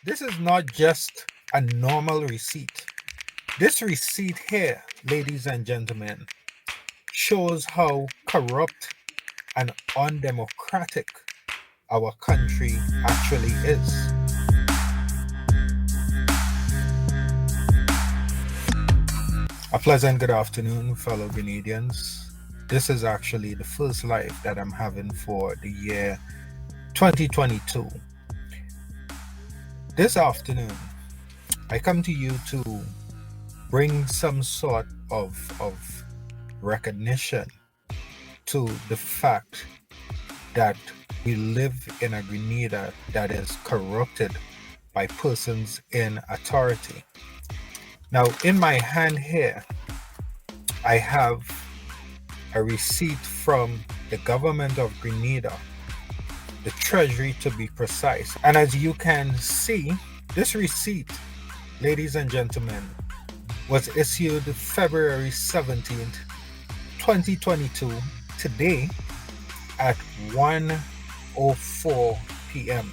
This is not just a normal receipt. This receipt here, ladies and gentlemen, shows how corrupt and undemocratic our country actually is. A pleasant good afternoon, fellow Grenadians. This is actually the first live that I'm having for the year 2022. This afternoon, I come to you to bring some sort of recognition to the fact that we live in a Grenada that is corrupted by persons in authority. Now, in my hand here, I have a receipt from the Government of Grenada, the Treasury to be precise. And as you can see, this receipt, ladies and gentlemen, was issued February 17th, 2022, today at 1:04 p.m.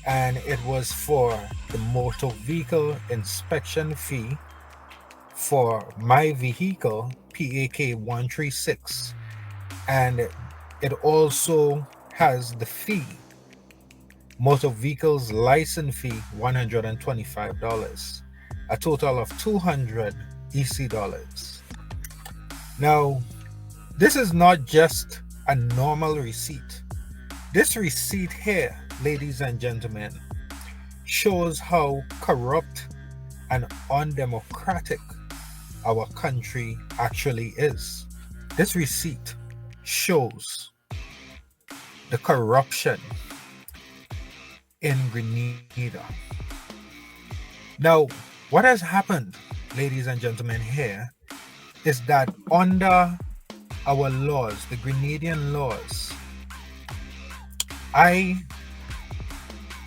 And it was for the motor vehicle inspection fee for my vehicle, PAK 136. And it also has the fee, motor vehicles license fee, $125, a total of 200 EC dollars. Now, this is not just a normal receipt. This receipt here, ladies and gentlemen, shows how corrupt and undemocratic our country actually is. This receipt shows the corruption in Grenada. Now, what has happened, ladies and gentlemen, here is that under our laws, the Grenadian laws, I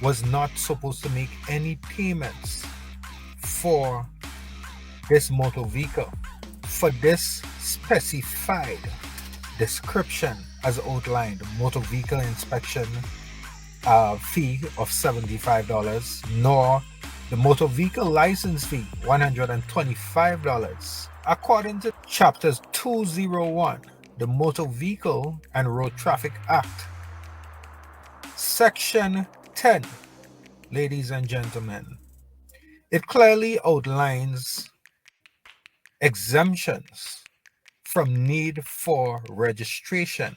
was not supposed to make any payments for this motor vehicle for this specified description as outlined: motor vehicle inspection fee of $75, nor the motor vehicle license fee $125. According to chapters 201, the Motor Vehicle and Road Traffic Act, section 10, ladies and gentlemen, it clearly outlines exemptions from need for registration,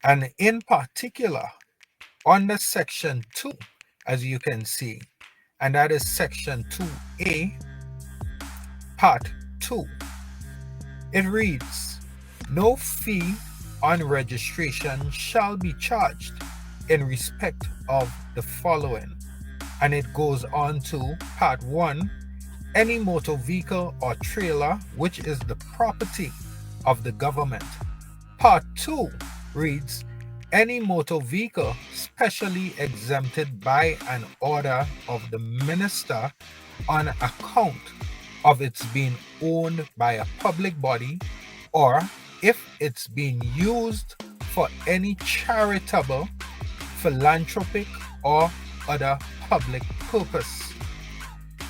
and in particular under section 2, as you can see, and that is section 2A, part 2. It reads, no fee on registration shall be charged in respect of the following. And it goes on to part 1, any motor vehicle or trailer which is the property of the government. Part 2 reads, any motor vehicle specially exempted by an order of the minister on account of its being owned by a public body, or if it's being used for any charitable, philanthropic, or other public purpose.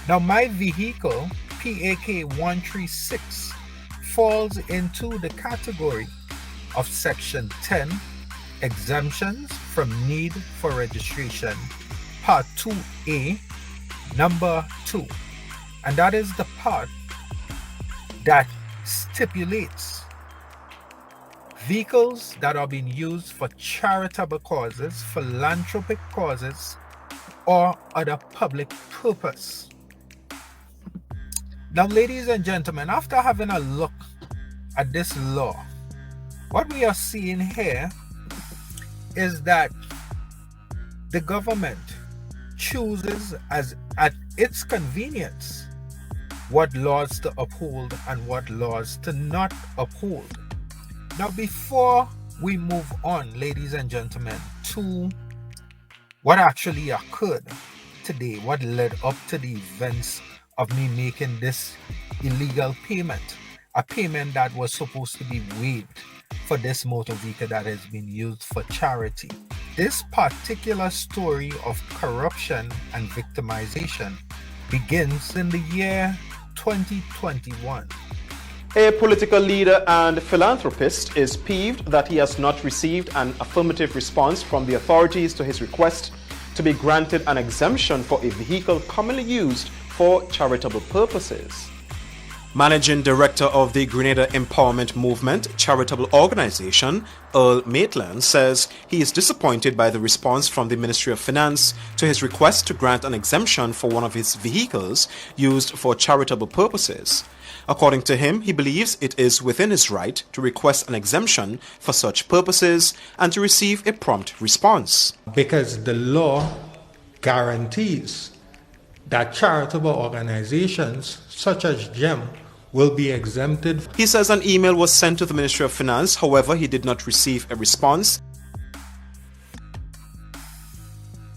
Now, my vehicle, PAK 136, falls into the category of section 10, exemptions from need for registration, part 2A, number 2. And that is the part that stipulates vehicles that are being used for charitable causes, philanthropic causes, or other public purpose. Now, ladies and gentlemen, after having a look at this law, what we are seeing here is that the government chooses as at its convenience what laws to uphold and what laws to not uphold. Now, before we move on, ladies and gentlemen, to what actually occurred today, what led up to the events of me making this illegal payment, a payment that was supposed to be waived for this motor vehicle that has been used for charity. This particular story of corruption and victimization begins in the year 2021. A political leader and philanthropist is peeved that he has not received an affirmative response from the authorities to his request to be granted an exemption for a vehicle commonly used for charitable purposes. Managing Director of the Grenada Empowerment Movement charitable organization, Earl Maitland, says he is disappointed by the response from the Ministry of Finance to his request to grant an exemption for one of his vehicles used for charitable purposes. According to him, he believes it is within his right to request an exemption for such purposes and to receive a prompt response. Because the law guarantees that charitable organizations such as GEM will be exempted. He says an email was sent to the Ministry of Finance, however, he did not receive a response.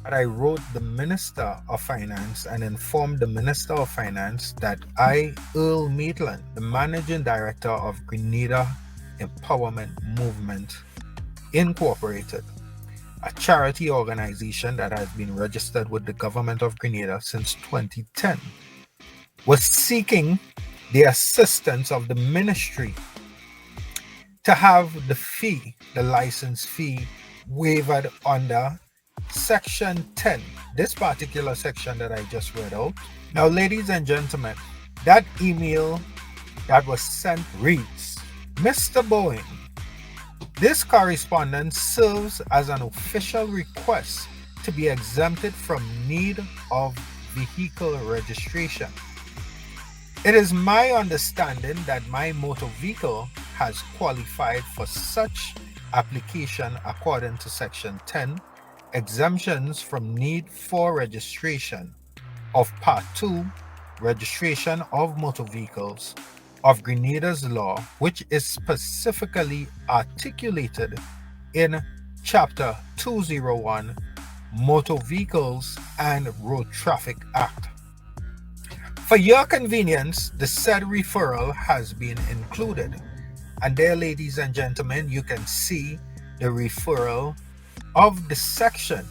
I wrote the Minister of Finance and informed the Minister of Finance that I, Earl Maitland, the Managing Director of Grenada Empowerment Movement Incorporated, a charity organization that has been registered with the Government of Grenada since 2010, was seeking the assistance of the ministry to have the license fee waived under Section 10, this particular section that I just read out. Now, ladies and gentlemen, that email that was sent reads, Mr. Boeing, this correspondence serves as an official request to be exempted from need of vehicle registration. It is my understanding that my motor vehicle has qualified for such application according to Section 10, exemptions from need for registration of Part 2, registration of motor vehicles of Grenada's law, which is specifically articulated in Chapter 201, Motor Vehicles and Road Traffic Act. For your convenience, the said referral has been included. And there, ladies and gentlemen, you can see the referral of the section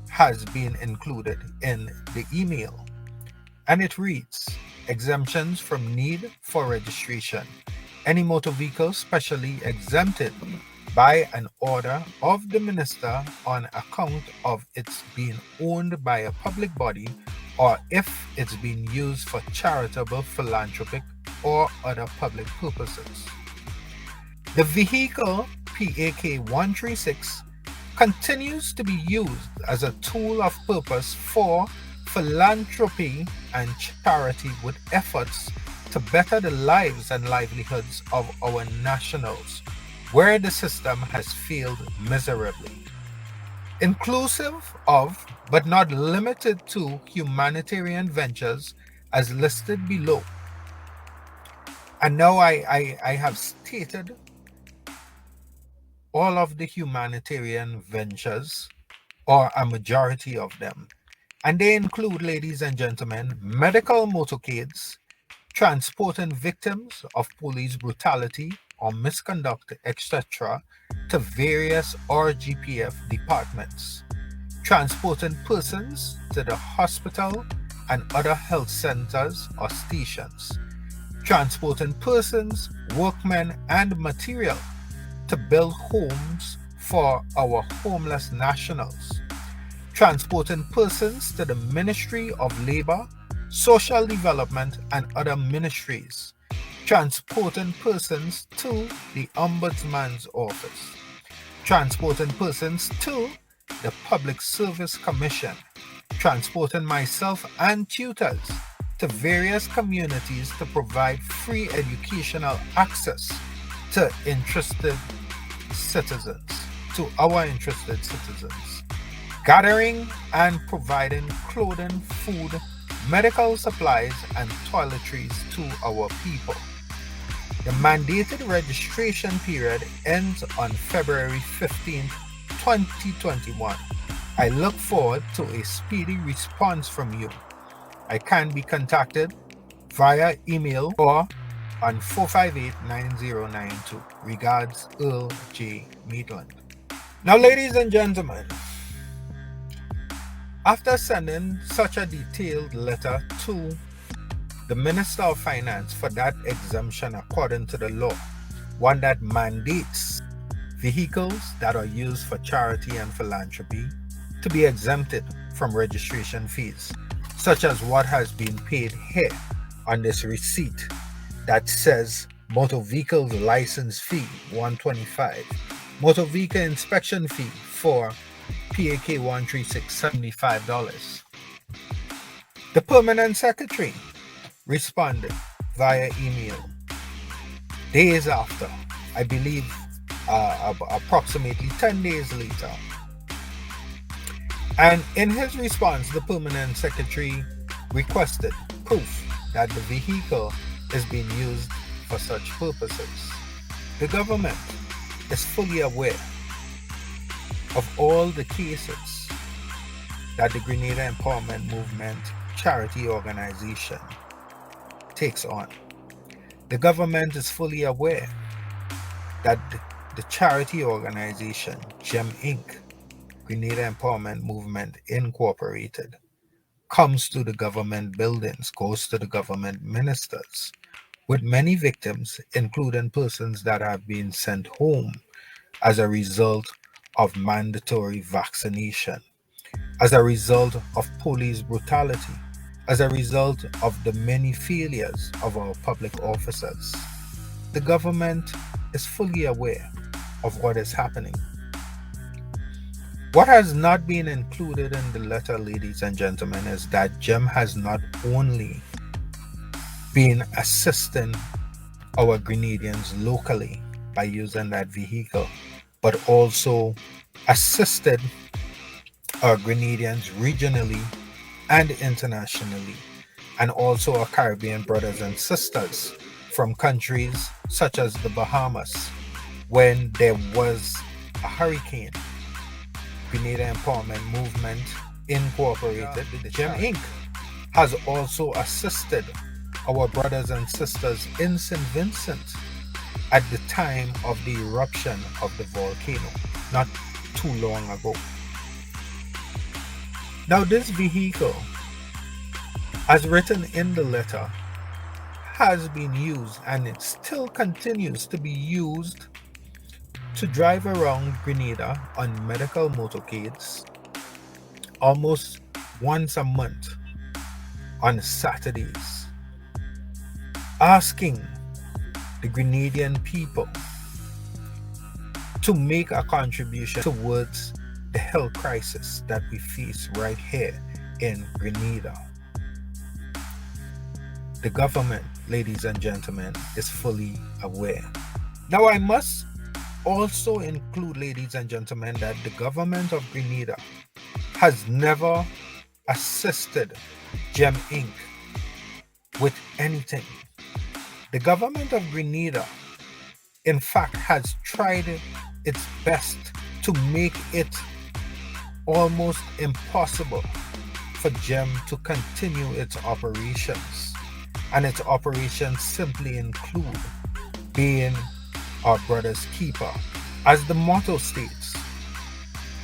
has been included in the email. And it reads, exemptions from need for registration. Any motor vehicle specially exempted by an order of the minister on account of its being owned by a public body or if it's being used for charitable, philanthropic, or other public purposes. The vehicle PAK 136 continues to be used as a tool of purpose for philanthropy and charity with efforts to better the lives and livelihoods of our nationals, where the system has failed miserably. Inclusive of, but not limited to, humanitarian ventures as listed below. And now I have stated all of the humanitarian ventures, or a majority of them. And they include, ladies and gentlemen, medical motorcades, transporting victims of police brutality or misconduct, etc., to various RGPF departments, transporting persons to the hospital and other health centers or stations, transporting persons, workmen, and material to build homes for our homeless nationals, transporting persons to the Ministry of Labor, Social Development, and other ministries, transporting persons to the Ombudsman's office, transporting persons to the Public Service Commission, transporting myself and tutors to various communities to provide free educational access to our interested citizens, gathering and providing clothing, food, medical supplies, and toiletries to our people. The mandated registration period ends on February 15th, 2021. I look forward to a speedy response from you. I can be contacted via email or on 458-9092. Regards, Earl J. Maitland. Now, ladies and gentlemen, after sending such a detailed letter to the Minister of Finance for that exemption according to the law, one that mandates vehicles that are used for charity and philanthropy to be exempted from registration fees, such as what has been paid here on this receipt that says motor vehicles license fee $125, motor vehicle inspection fee for PAK 136 $75. The permanent secretary responded via email days after, I believe approximately 10 days later. And in his response, the permanent secretary requested proof that the vehicle is being used for such purposes. The government is fully aware of all the cases that the Grenada Empowerment Movement charity organization takes on. The government is fully aware that the charity organization, GEM Inc., Grenada Empowerment Movement Incorporated, comes to the government buildings, goes to the government ministers, with many victims, including persons that have been sent home as a result of mandatory vaccination, as a result of police brutality, as a result of the many failures of our public officers. The government is fully aware of what is happening. What has not been included in the letter, ladies and gentlemen, is that GEM has not only been assisting our Grenadians locally by using that vehicle, but also assisted our Grenadians regionally and internationally, and also our Caribbean brothers and sisters from countries such as the Bahamas. When there was a hurricane, Grenada Empowerment Movement Incorporated, the GEM Inc., has also assisted our brothers and sisters in St. Vincent at the time of the eruption of the volcano, not too long ago. Now, this vehicle, as written in the letter, has been used and it still continues to be used to drive around Grenada on medical motorcades almost once a month on Saturdays, asking the Grenadian people to make a contribution towards the health crisis that we face right here in Grenada. The government, ladies and gentlemen, is fully aware. Now, I must also include, ladies and gentlemen, that the government of Grenada has never assisted GEM Inc. with anything. The government of Grenada, in fact, has tried its best to make it almost impossible for GEM to continue its operations. And its operations simply include being our brother's keeper. As the motto states,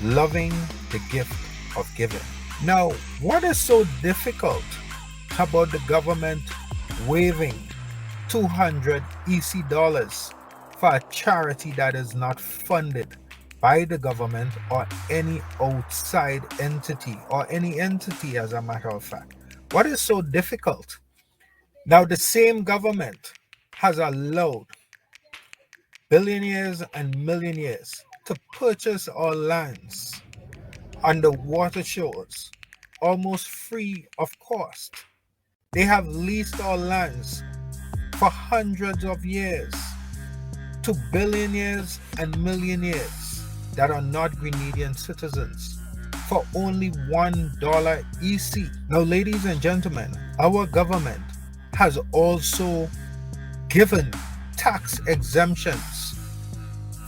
loving the gift of giving. Now, what is so difficult about the government waiving 200 EC dollars for a charity that is not funded by the government or any outside entity, or any entity as a matter of fact? What is so difficult? Now, the same government has allowed billionaires and millionaires to purchase our lands on the water shores almost free of cost. They have leased our lands for hundreds of years to billionaires and millionaires that are not Grenadian citizens for only $1 EC. Now, ladies and gentlemen, our government has also given tax exemptions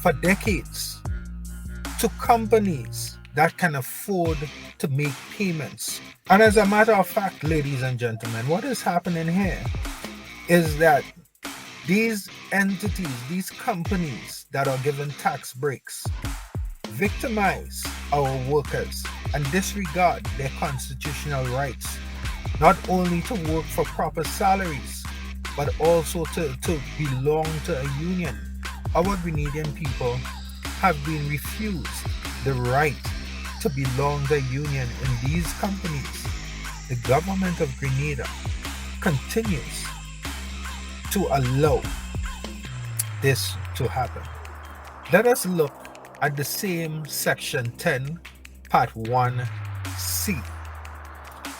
for decades to companies that can afford to make payments. And as a matter of fact, ladies and gentlemen, what is happening here is that these entities, these companies that are given tax breaks, victimize our workers and disregard their constitutional rights, not only to work for proper salaries, but also to belong to a union. Our Grenadian people have been refused the right to belong to a union in these companies. The government of Grenada continues to allow this to happen. Let us look at the same section 10, part 1C.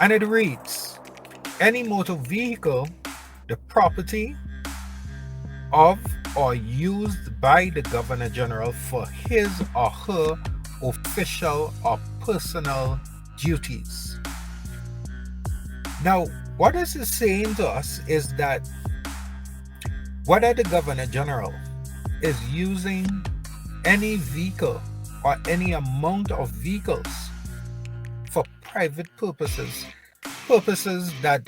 And it reads, any motor vehicle, the property of or used by the Governor General for his or her official or personal duties. Now, what this is saying to us is that whether the Governor General is using any vehicle or any amount of vehicles for private purposes, purposes that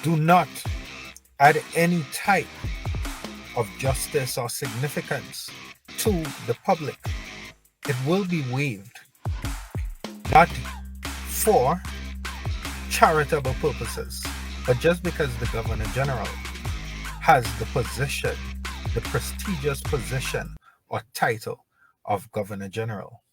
do not add any type of justice or significance to the public, it will be waived, not for charitable purposes, but just because the Governor General has the position, the prestigious position or title of Governor General.